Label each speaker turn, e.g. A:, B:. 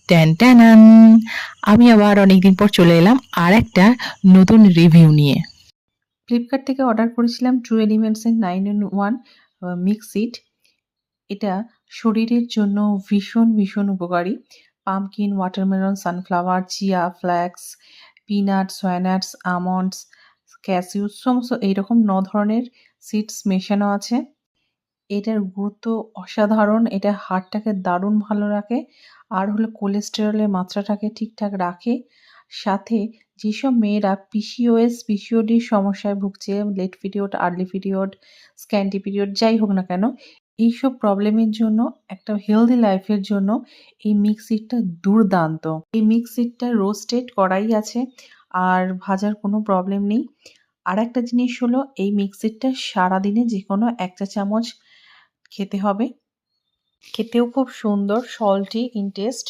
A: Tan ট্যানান! আমি আবার অনেকদিন পর চলে এলাম আর একটা নতুন রিভিউ নিয়ে। ফ্লিপকার্ট থেকে অর্ডার করেছিলাম ট্রু এলিমেন্টসের 9 in 1 মিক্সিট। এটা শরীরের জন্য ভীষণ উপকারী। Pumpkin, watermelon, sunflower, chia, flax, peanut, soy nuts, almonds, cashew সমস্ত এইরকম ৯ ধরনের সিডস মেশানো আছে। এটার গুরুত্ব অসাধারণ। এটা হার্টটাকে দারুণ ভালো রাখে। আর হলো কোলেস্টেরলের মাত্রাটাকে ঠিকঠাক রাখে। সাথে যেসব মেয়েরা পিসিওএস, পিসিওডির সমস্যায় ভুগছে, late period, early period, scanty period যাই হোক না কেন, এইসব প্রবলেমের জন্য একটা হেলদি লাইফের জন্য এই মিক্সিটটা দুর্দান্ত। এই মিক্সিটটা রোস্টেড করাই আছে আর ভাজার কোনো প্রবলেম নেই। আরেকটা জিনিস হলো এই মিক্সিটটা সারাদিনে যেকোনো ১ চা চামচ খেতে হবে। খেতেও খুব সুন্দর, সল্টি ইন টেস্ট।